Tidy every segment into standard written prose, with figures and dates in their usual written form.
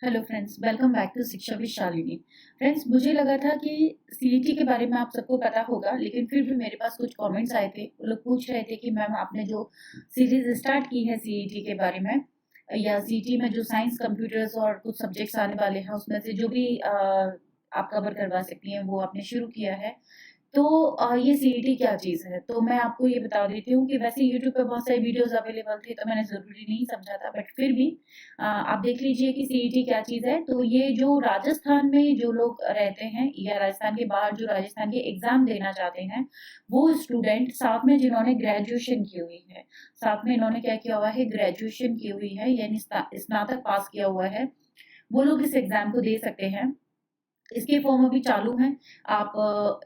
Hello friends, welcome back to Shiksha with Shalini. Friends, मुझे लगा था कि सीईटी के बारे में आप सबको पता होगा, लेकिन फिर भी मेरे पास कुछ कमेंट्स आए थे। वो लोग पूछ रहे थे कि मैम आपने जो सीरीज स्टार्ट की है सीईटी के बारे में, या सीईटी में जो साइंस कंप्यूटर्स और कुछ सब्जेक्ट्स आने वाले हैं उसमें से जो भी आप कवर करवा सकती हैं वो आपने शुरू किया है। तो ये सीईटी क्या चीज़ है? तो मैं आपको ये बता देती हूँ कि वैसे यूट्यूब पे बहुत सारी वीडियोज़ अवेलेबल थे, तो मैंने ज़रूरी नहीं समझा था, बट फिर भी आप देख लीजिए कि सीईटी क्या चीज़ है। तो ये जो राजस्थान में जो लोग रहते हैं या राजस्थान के बाहर जो राजस्थान के एग्ज़ाम देना चाहते हैं, वो स्टूडेंट साथ में जिन्होंने ग्रेजुएशन की हुई है, साथ में इन्होंने क्या किया हुआ है, ग्रेजुएशन की हुई है यानी स्नातक पास किया हुआ है, वो लोग इस एग्ज़ाम को दे सकते हैं। इसके फॉर्म अभी चालू हैं। आप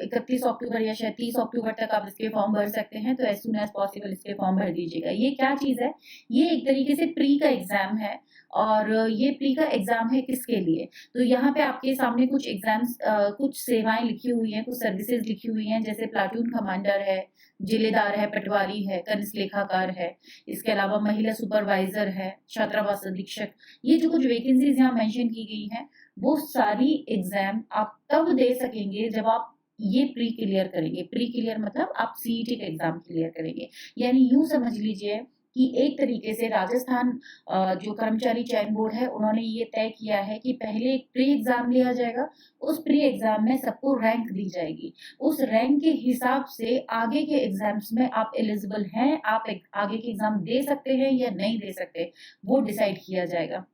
31 अक्टूबर या शायद 30 अक्टूबर तक आप इसके फॉर्म भर सकते हैं, तो एज़ सून एज़ पॉसिबल इसके फॉर्म भर दीजिएगा। ये क्या चीज़ है? ये एक तरीके से प्री का एग्ज़ाम है, और ये प्री का एग्ज़ाम है किसके लिए? तो यहाँ पे आपके सामने कुछ एग्ज़ाम्स कुछ सेवाएँ लिखी हुई हैं, कुछ सर्विसेज़ लिखी हुई हैं, जैसे प्लाटून कमांडर है, जिलेदार है, पटवारी है, कनिष्ठ लेखाकार है, इसके अलावा महिला सुपरवाइज़र है, छात्रावास अधीक्षक। ये जो कुछ वैकेंसीज़ यहाँ मेंशन की गई हैं, वो सारी एग्जाम आप तब दे सकेंगे जब आप ये प्री क्लियर करेंगे। प्री क्लियर मतलब आप सीईटी का एग्जाम क्लियर करेंगे। यानी यूं समझ लीजिए कि एक तरीके से राजस्थान जो कर्मचारी चयन बोर्ड है उन्होंने ये तय किया है कि पहले एक प्री एग्जाम लिया जाएगा, उस प्री एग्जाम में सबको रैंक दी जाएगी, उस रैंक के हिसाब से आगे के एग्जाम्स में आप एलिजिबल हैं, आप आगे के एग्जाम दे सकते हैं या नहीं दे सकते, वो डिसाइड किया जाएगा।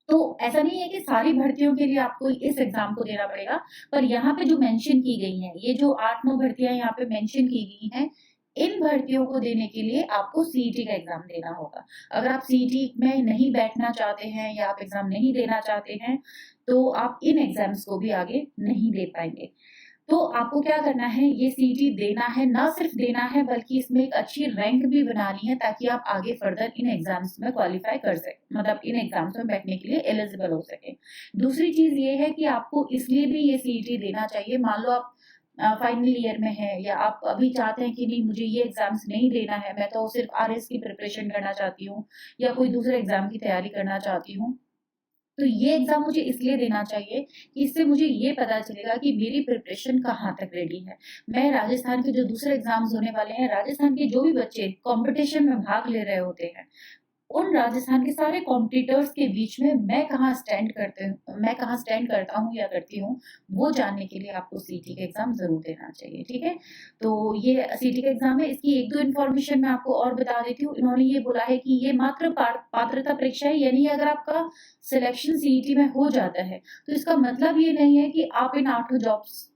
तो ऐसा नहीं है कि सारी भर्तियों के लिए आपको इस एग्जाम को देना पड़ेगा, पर यहाँ पे जो मेंशन की गई हैं, ये जो 8-9 भर्तियां यहाँ पे मेंशन की गई हैं, इन भर्तियों को देने के लिए आपको सीईटी का एग्जाम देना होगा। अगर आप सीईटी में नहीं बैठना चाहते हैं या आप एग्जाम नहीं देना चाहते हैं, तो आप इन एग्जाम्स को भी आगे नहीं दे पाएंगे। तो आपको क्या करना है, ये सीईटी देना है, ना सिर्फ देना है बल्कि इसमें एक अच्छी रैंक भी बनानी है, ताकि आप आगे फर्दर इन एग्जाम्स में क्वालिफाई कर सकें, मतलब इन एग्जाम्स में बैठने के लिए एलिजिबल हो सके। दूसरी चीज ये है कि आपको इसलिए भी ये सीईटी देना चाहिए, मान लो आप फाइनल ईयर में है या आप अभी चाहते हैं कि नहीं मुझे ये एग्जाम्स नहीं देना है, मैं तो सिर्फ आरएस की प्रिपरेशन करना चाहती हूँ या कोई दूसरे एग्जाम की तैयारी करना चाहती हूँ, तो ये एग्जाम मुझे इसलिए देना चाहिए कि इससे मुझे ये पता चलेगा कि मेरी प्रिपरेशन कहाँ तक रेडी है। मैं राजस्थान के जो दूसरे एग्जाम्स होने वाले हैं, राजस्थान के जो भी बच्चे कंपटीशन में भाग ले रहे होते हैं, उन राजस्थान के सारे कॉम्पिटिटर्स के बीच में मैं कहाँ स्टैंड करता हूँ या करती हूँ, वो जानने के लिए आपको सीटी का एग्जाम जरूर देना चाहिए। ठीक है, तो ये सीटी का एग्जाम है। इसकी एक दो इन्फॉर्मेशन मैं आपको और बता देती हूँ। इन्होंने ये बोला है कि ये मात्र पात्रता परीक्षा है, यानी अगर आपका सिलेक्शन सीईटी में हो जाता है तो इसका मतलब ये नहीं है कि आप इन 8 जॉब्स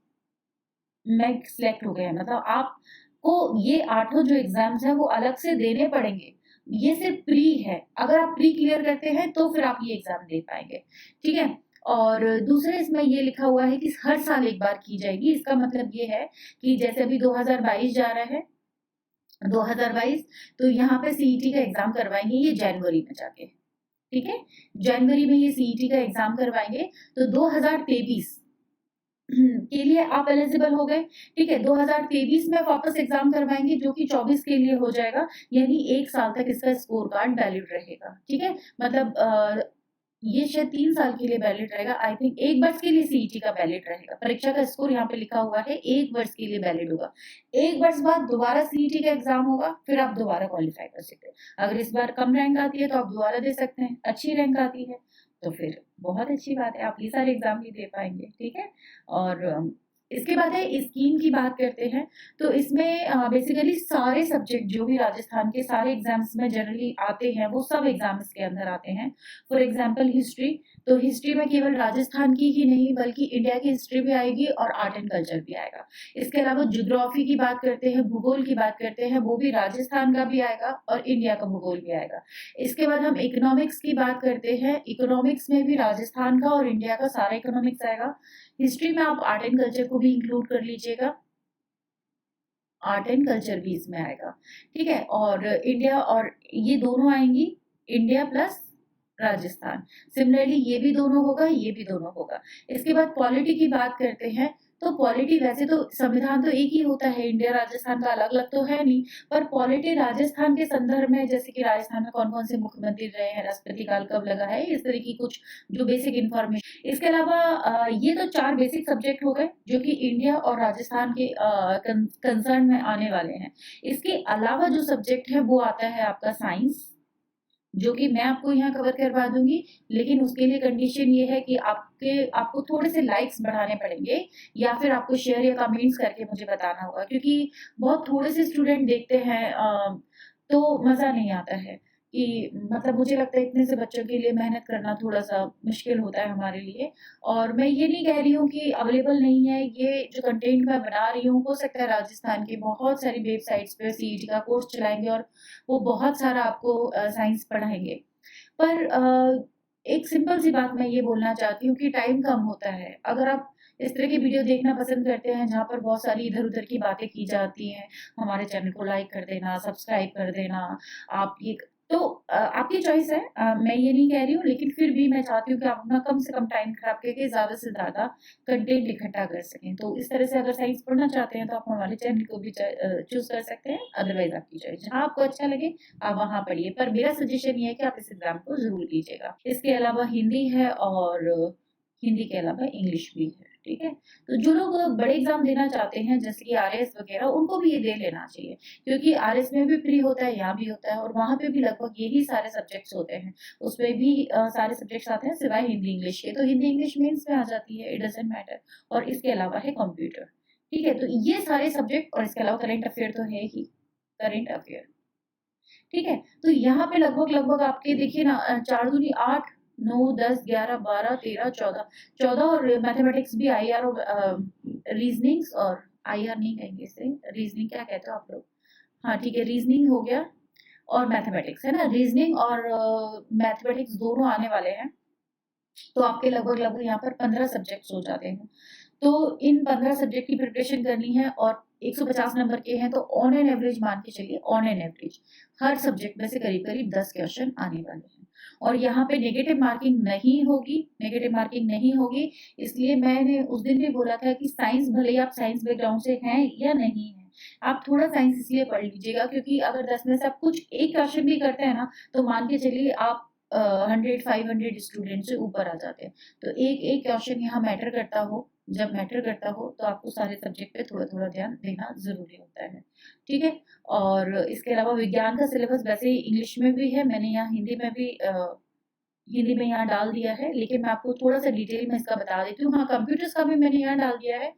में सिलेक्ट हो गए हैं, मतलब आपको ये 8 जो एग्जाम्स हैं वो अलग से देने पड़ेंगे। ये सिर्फ प्री है, अगर आप प्री क्लियर करते हैं तो फिर आप ये एग्जाम दे पाएंगे। ठीक है, और दूसरे इसमें ये लिखा हुआ है कि हर साल एक बार की जाएगी। इसका मतलब ये है कि जैसे अभी 2022 जा रहा है, 2022, तो यहाँ पे सीईटी का एग्जाम करवाएंगे ये जनवरी में जाके। ठीक है, जनवरी में ये सीईटी का एग्जाम करवाएंगे, तो 2023 के लिए आप एलिजिबल हो गए। ठीक है, 2023 में वापस एग्जाम करवाएंगे जो कि 24 के लिए हो जाएगा, यानी 1 साल तक इसका स्कोर कार्ड वैलिड रहेगा। ठीक है, मतलब ये शायद 3 साल के लिए वैलिड रहेगा। आई थिंक 1 वर्ष के लिए सीईटी का वैलिड रहेगा। परीक्षा का स्कोर यहाँ पे लिखा हुआ है 1 वर्ष के लिए वैलिड होगा। 1 वर्ष बाद दोबारा सीईटी का एग्जाम होगा, फिर आप दोबारा क्वालिफाई कर सकते हैं। अगर इस बार कम रैंक आती है तो आप दोबारा दे सकते हैं, अच्छी रैंक आती है तो फिर बहुत अच्छी बात है, आप ये सारे एग्जाम भी दे पाएंगे। ठीक है, और इसके बाद है स्कीम की बात करते हैं। तो इसमें बेसिकली सारे सब्जेक्ट जो भी राजस्थान के सारे एग्जाम्स में जनरली आते हैं वो सब एग्जाम्स के अंदर आते हैं। फॉर एग्जांपल हिस्ट्री, तो हिस्ट्री में केवल राजस्थान की ही नहीं बल्कि इंडिया की हिस्ट्री भी आएगी और आर्ट एंड कल्चर भी आएगा। इसके अलावा ज्योग्राफी की बात करते हैं, भूगोल की बात करते हैं, वो भी राजस्थान का भी आएगा और इंडिया का भूगोल भी आएगा। इसके बाद हम इकोनॉमिक्स की बात करते हैं, इकोनॉमिक्स में भी राजस्थान का और इंडिया का सारा इकोनॉमिक्स आएगा। हिस्ट्री में आप आर्ट एंड कल्चर को भी इंक्लूड कर लीजिएगा, आर्ट एंड कल्चर भी इसमें आएगा। ठीक है, और इंडिया और ये दोनों आएंगी, इंडिया प्लस राजस्थान। सिमिलरली ये भी दोनों होगा, ये भी दोनों होगा। इसके बाद पॉलिटी की बात करते हैं, तो पॉलिटी वैसे तो संविधान तो एक ही होता है, इंडिया राजस्थान का अलग अलग तो है नहीं, पर पॉलिटी राजस्थान के संदर्भ में, जैसे कि राजस्थान में कौन कौन से मुख्यमंत्री रहे हैं, राष्ट्रपति काल कब लगा है, इस तरह की कुछ जो बेसिक इन्फॉर्मेशन। इसके अलावा ये तो 4 बेसिक सब्जेक्ट हो गए जो कि इंडिया और राजस्थान के कंसर्न में आने वाले हैं। इसके अलावा जो सब्जेक्ट है वो आता है आपका साइंस, जो कि मैं आपको यहाँ कवर करवा दूंगी, लेकिन उसके लिए कंडीशन ये है कि आपको थोड़े से लाइक्स बढ़ाने पड़ेंगे, या फिर आपको शेयर या कमेंट्स करके मुझे बताना होगा, क्योंकि बहुत थोड़े से स्टूडेंट देखते हैं, तो मज़ा नहीं आता है कि मतलब मुझे लगता है इतने से बच्चों के लिए मेहनत करना थोड़ा-सा मुश्किल होता है हमारे लिए। और मैं ये नहीं कह रही हूँ कि अवेलेबल नहीं है, ये जो कंटेंट मैं बना रही हूँ, हो सकता है राजस्थान की बहुत सारी वेबसाइट्स पे सीईटी का कोर्स चलाएँगे और वो बहुत सारा आपको साइंस पढ़ाएँगे। पर एक सिंपल सी बात मैं ये बोलना चाहती हूँ कि टाइम कम होता है। अगर आप इस तरह की वीडियो देखना पसंद करते हैं जहाँ पर बहुत सारी इधर-उधर की बातें की जाती हैं, हमारे चैनल को लाइक कर देना, सब्सक्राइब कर देना, आप ये तो आपकी चॉइस है, मैं ये नहीं कह रही हूँ, लेकिन फिर भी मैं चाहती हूँ कि आप अपना कम से कम टाइम खराब करके ज़्यादा से ज़्यादा कंटेंट इकट्ठा कर सकें। तो इस तरह से अगर साइंस पढ़ना चाहते हैं तो आप हमारे चैनल को भी चूज़ कर सकते हैं, अदरवाइज़ आपकी चॉइस, जहाँ आपको अच्छा लगे आप वहाँ पढ़िए। पर मेरा सजेशन ये है कि आप इस एग्ज़ाम को ज़रूर लीजिएगा। इसके अलावा हिंदी है, और हिंदी के अलावा इंग्लिश भी है, ठीक है? तो जो लोग बड़े एग्ज़ाम देना चाहते हैं जैसे कि आरएएस वगैरह, उनको भी ये दे लेना चाहिए, क्योंकि आरएएस में भी प्री होता है, यहाँ भी होता है, और वहाँ पे भी लगभग यही सारे सब्जेक्ट्स होते हैं। उसमें भी सारे सब्जेक्ट्स आते हैं सिवाय हिंदी इंग्लिश के, तो हिंदी इंग्लिश मेंस में आ जाती है, इट डज़न्ट मैटर। और इसके अलावा है कंप्यूटर, ठीक है? तो ये सारे सब्जेक्ट, और इसके अलावा करंट अफ़ेयर तो है ही, करंट अफ़ेयर। ठीक है? तो यहाँ पे लगभग-लगभग आपके देखिए ना, 4 दूनी 8, 9, 10, 11, 12, 13, 14, 14, और मैथमेटिक्स भी आईआर और रीज़निंग्स, और आईआर नहीं कहेंगे इसे, रीज़निंग क्या कहते हो आप लोग? हाँ, ठीक है, रीज़निंग हो गया और मैथमेटिक्स, है ना? रीज़निंग और मैथमेटिक्स दोनों आने वाले हैं। तो आपके लगभग-लगभग यहाँ पर 15 सब्जेक्ट्स हो जाते हैं। तो इन 15 सब्जेक्ट की प्रिपरेशन करनी है, और 150 नंबर के हैं, तो ऑन एन एवरेज मान के चलिए, on an average her subject में से करीब-करीब 10 क्वेश्चन आने वाले हैं। और यहाँ पे नेगेटिव मार्किंग नहीं होगी, नेगेटिव मार्किंग नहीं होगी, इसलिए मैंने उस दिन भी बोला था कि साइंस, भले ही आप साइंस बैकग्राउंड से हैं या नहीं हैं, आप थोड़ा साइंस इसलिए पढ़ लीजिएगा क्योंकि अगर 10 में से आप कुछ एक क्वेश्चन भी करते हैं ना, तो मान के चलिए आप 100, 500 स्टूडेंट से ऊपर आ जाते हैं। तो एक-एक क्वेश्चन यहाँ मैटर करता हो, जब मैटर करता हो तो आपको सारे सब्जेक्ट पे थोड़ा-थोड़ा ध्यान देना ज़रूरी होता है, ठीक है? और इसके अलावा विज्ञान का सिलेबस वैसे ही इंग्लिश में भी है, मैंने यहाँ हिंदी में यहाँ डाल दिया है, लेकिन मैं आपको थोड़ा-सा डिटेल में इसका बता देती हूँ। हाँ, कंप्यूटर्स का भी मैंने यहाँ डाल दिया है।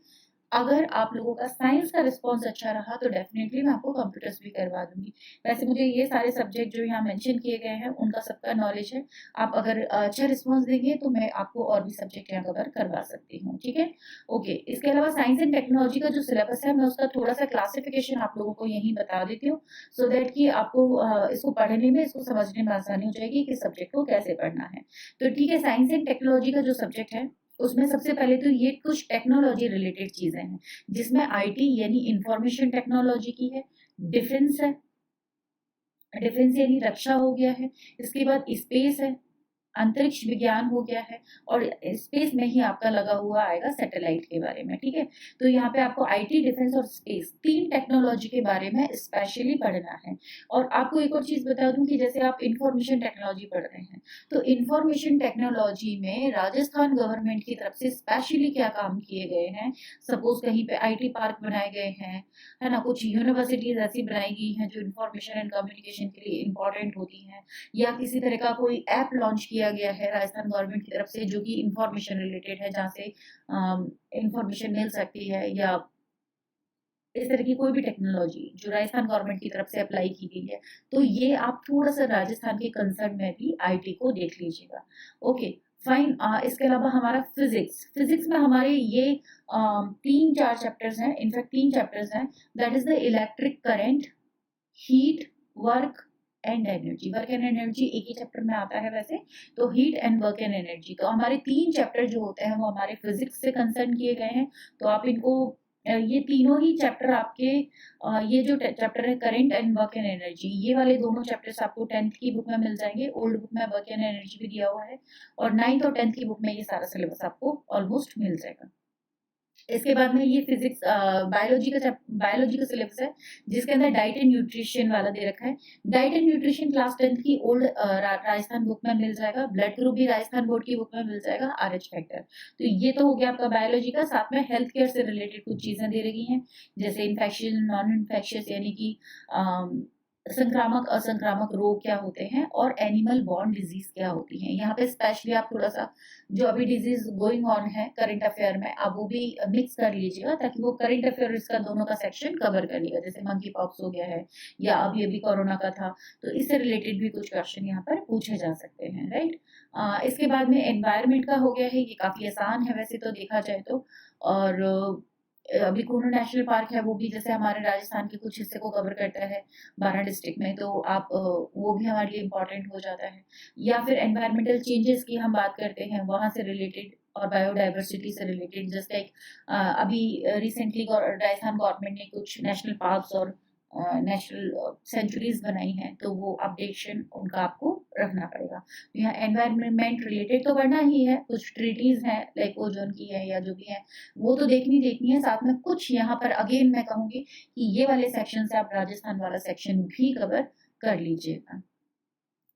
अगर आप लोगों का साइंस का रिस्पॉन्स अच्छा रहा तो डेफ़िनेटली मैं आपको कंप्यूटर्स भी करवा दूँगी। वैसे मुझे ये सारे सब्जेक्ट जो यहाँ मेंशन किए गए हैं, उनका सबका नॉलेज है। आप अगर अच्छा रिस्पॉन्स देंगे तो मैं आपको और भी सब्जेक्ट यहाँ कवर करवा सकती हूँ, ठीक है? ओके, इसके अलावा साइंस एंड टेक्नोलॉजी का जो सिलेबस है, मैं उसका थोड़ा-सा क्लासिफ़िकेशन आप लोगों को यहीं बता देती हूँ, सो दैट कि आपको इसको पढ़ने में, इसको समझने में आसानी हो जाएगी कि सब्जेक्ट को कैसे पढ़ना है। तो ठीक है, साइंस एंड टेक्नोलॉजी का जो सब्जेक्ट है, उसमें सबसे पहले तो ये कुछ टेक्नोलॉजी रिलेटेड चीज़ें हैं, जिसमें आईटी यानी इंफॉर्मेशन टेक्नोलॉजी की है, डिफेंस है, डिफेंस यानी रक्षा हो गया है, इसके बाद स्पेस है, अंतरिक्ष विज्ञान हो गया है, और स्पेस में ही आपका लगा हुआ आएगा सैटेलाइट के बारे में, ठीक है? तो यहाँ पे आपको आईटी, डिफेंस और स्पेस 3 टेक्नोलॉजी के बारे में स्पेशली पढ़ना है। और आपको एक और चीज़ बता दूँ कि जैसे आप इंफॉर्मेशन टेक्नोलॉजी पढ़ रहे हैं, तो इंफॉर्मेशन टेक्नोलॉजी में राजस्थान गवर्नमेंट की तरफ से स्पेशली क्या काम किए गए हैं, सपोज़ कहीं पे आईटी पार्क बनाए गए हैं, है ना? कुछ यूनिवर्सिटीज़ ऐसी बनाई गई हैं जो इंफॉर्मेशन एंड कम्युनिकेशन के लिए इम्पोर्टेंट होती हैं, या किसी तरह का कोई ऐप लॉन्च किया गया है राजस्थान गवर्नमेंट की तरफ से जो कि इंफॉर्मेशन रिलेटेड है, जहाँ से इंफॉर्मेशन मिल सकती है, या इस तरह की कोई भी टेक्नोलॉजी जो राजस्थान गवर्नमेंट की तरफ से अप्लाई की गई है, तो ये आप थोड़ा-सा राजस्थान के कंसर्न में भी आईटी को देख लीजिएगा। Okay, fine. इसके अलावा हमारा फिज़िक्स, फिज़िक्स में हमारे ये 3-4 चैप्टर्स हैं, इनफैक्ट 3 चैप्टर्स हैं, that is the electric current, heat, work and energy. Work and energy एक ही चैप्टर में आता है वैसे, तो heat and work and energy, तो हमारे 3 चैप्टर जो होते हैं वो हमारे फिजिक्स से कंसर्न किए गए हैं। तो आप इनको ये तीनों ही चैप्टर आपके ये जो चैप्टर है current and work and energy, ये वाले दोनों चैप्टर्स आपको 10th की बुक में मिल जाएंगे। ओल्ड बुक में वर्क एंड एनर्जी भी दिया हुआ है, और 9th और 10th की बुक में ये सारा सिलेबस आपको ऑलमोस्ट मिल जाएगा। इसके बाद में ये फिजिक्स बायोलॉजी का सिलेबस है, जिसके अंदर डाइट एंड न्यूट्रिशन वाला दे रखा है। Diet and nutrition class 10th की ओल्ड राजस्थान बुक में मिल जाएगा। ब्लड ग्रुप भी राजस्थान बोर्ड की बुक में मिल जाएगा, RH फैक्टर। तो ये तो हो गया आपका बायोलॉजी का। साथ में हेल्थ केयर से रिलेटेड कुछ चीजें दे रही हैं, जैसे इन्फेक्शन, नॉन इन्फेक्शियस यानी कि संक्रामक असंक्रामक रोग क्या होते हैं, और एनिमल बॉर्न डिजीज क्या होती हैं। यहाँ पे स्पेशली आप थोड़ा सा जो अभी डिजीज गोइंग ऑन है करंट अफेयर में, आप वो भी मिक्स कर लीजिएगा, ताकि वो करंट अफेयर इसका दोनों का सेक्शन कवर कर लेगा। जैसे मंकी पॉक्स हो गया है, या अभी अभी कोरोना का था, तो इससे रिलेटेड भी कुछ क्वेश्चन यहाँ पर पूछे जा सकते हैं, राइट। इसके बाद में एनवायरमेंट का हो गया है, ये काफी आसान है वैसे तो देखा जाए तो। और अभी कुल्लू नेशनल पार्क है, वो भी जैसे हमारे राजस्थान के कुछ हिस्से को कवर करता है 12 डिस्ट्रिक्ट में, तो आप वो भी हमारे लिए इम्पोर्टेंट हो जाता है। या फिर एनवायरमेंटल चेंजेस की हम बात करते हैं, वहाँ से रिलेटेड, और बायोडाइवर्सिटी से रिलेटेड, जस्ट लाइक अभी रिसेंटली राजस्थान गवर्नमेंट ने कुछ नेशनल पार्क्स और नेशनल सेंचुरीज बनाई हैं, तो वो अपडेशन उनका आपको रखना पड़ेगा। यहाँ एनवायरमेंट रिलेटेड तो बढ़ना ही है, कुछ ट्रीटीज हैं लाइक ओजोन की है या जो भी है, वो तो देखनी है। साथ में कुछ यहाँ पर अगेन मैं कहूंगी कि ये वाले सेक्शन से आप राजस्थान वाला सेक्शन भी कवर कर लीजिएगा।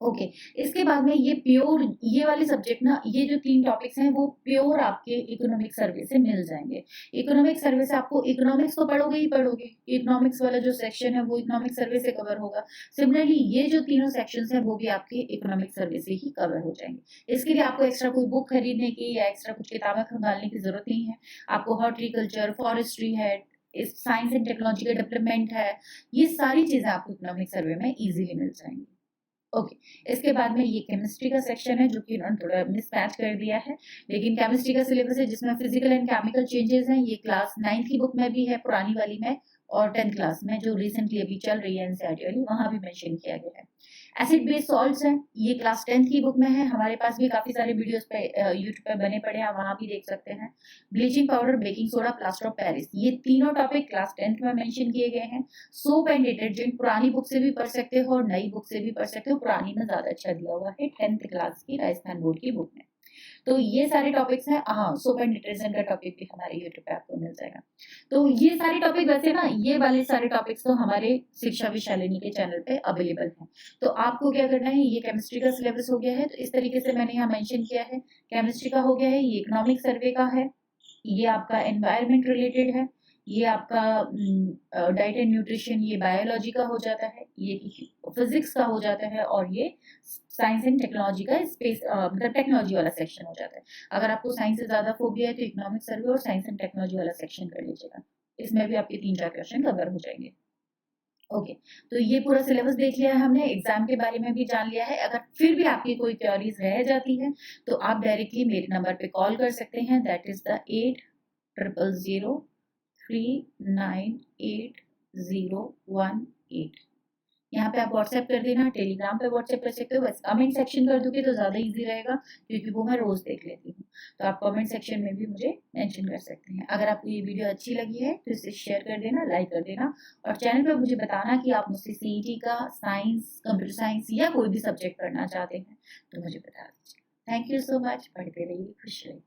ओके, इसके बाद में ये प्योर, ये वाले सब्जेक्ट ना, ये जो 3 टॉपिक्स हैं वो प्योर आपके इकोनॉमिक सर्वे से मिल जाएंगे। इकोनॉमिक सर्वे से आपको इकोनॉमिक्स तो पढ़ोगे ही पढ़ोगे, इकोनॉमिक्स वाला जो सेक्शन है वो इकोनॉमिक सर्वे से कवर होगा। सिमिलरली ये जो तीनों सेक्शंस हैं वो भी आपके इकोनॉमिक सर्वे से ही कवर हो जाएंगे। इसके लिए आपको एक्स्ट्रा कोई बुक खरीदने की या एक्स्ट्रा कुछ किताबें खंगालने की जरूरत नहीं है। आपको हॉर्टिकल्चर, फॉरेस्ट्री है, इस साइंस एंड टेक्नोलॉजी का डेवलपमेंट है, ये सारी चीजें आपको इकोनॉमिक सर्वे में इजीली मिल जाएंगी। ओके, इसके बाद में ये केमिस्ट्री का सेक्शन है, जो कि उन्होंने थोड़ा मिसमैच कर दिया है, लेकिन केमिस्ट्री का सिलेबस है जिसमें फिजिकल एंड केमिकल चेंजेस हैं। ये क्लास 9th की बुक में भी है, पुरानी वाली में, और 10th क्लास में जो रिसेंटली अभी चल रही है एनसीईआरटी वाली, वहां भी मेंशन किया गया है। एसिड बेस्ड सॉल्ट्स हैं, ये क्लास 10th की बुक में है। हमारे पास भी काफी सारे वीडियोस पे यूट्यूब पे बने पड़े हैं, आप वहां भी देख सकते हैं। Bleaching powder, baking soda, plaster of Paris, ये तीनों टॉपिक क्लास 10th में मेंशन किए गए हैं। सोप एंड डिटर्जेंट पुरानी बुक से भी पढ़ सकते हो और नई बुक से भी पढ़ सकते हो, पुरानी में ज्यादा अच्छा दिया हुआ है 10th क्लास की राजस्थान बोर्ड की बुक में। तो ये सारे टॉपिक्स हैं। हाँ, सोप एंड डिटर्जेंट का टॉपिक भी हमारे यूट्यूब पे आपको मिल जाएगा। तो ये सारे टॉपिक, वैसे ना ये वाले सारे टॉपिक्स तो हमारे शिक्षा विशालिनी के चैनल पे अवेलेबल हैं। तो आपको क्या करना है, ये केमिस्ट्री का सिलेबस हो गया है, तो इस तरीके से मैंने यहाँ मेंशन किया है। केमिस्ट्री का हो गया है, ये इकोनॉमिक सर्वे का है, ये आपका एनवायरमेंट रिलेटेड है, ये आपका डाइट एंड न्यूट्रिशन, ये बायोलॉजी का हो जाता है, ये फिजिक्स का हो जाता है, और ये साइंस एंड टेक्नोलॉजी का स्पेस मतलब टेक्नोलॉजी वाला सेक्शन हो जाता है। अगर आपको साइंस से ज्यादा फोबिया है तो इकोनॉमिक सर्वे और साइंस एंड टेक्नोलॉजी वाला सेक्शन कर लीजिएगा, इसमें भी आपके 3-4 क्वेश्चन कवर हो जाएंगे। ओके, तो ये पूरा सिलेबस देख लिया है हमने, एग्जाम के बारे में भी जान लिया है। अगर फिर भी आपकी कोई क्वेरीज रह जाती है तो आप डायरेक्टली मेरे नंबर पे कॉल कर सकते हैं, दैट इज द 8000398018। यहाँ पे आप व्हाट्सएप कर देना, टेलीग्राम पे व्हाट्सएप कर सकते हो। बस कमेंट सेक्शन कर दोगे तो ज़्यादा इजी रहेगा, क्योंकि वो मैं रोज़ देख लेती हूँ। तो आप कमेंट सेक्शन में भी मुझे मेंशन कर सकते हैं। अगर आपको ये वीडियो अच्छी लगी है तो इसे शेयर कर देना, लाइक कर देना, और चैनल पर मुझे बताना कि आप मुझसे CET का साइंस, कंप्यूटर साइंस या कोई भी सब्जेक्ट पढ़ना चाहते हैं तो मुझे बता दीजिए। Thank you so much. पढ़ते रहिए, खुश रहिए।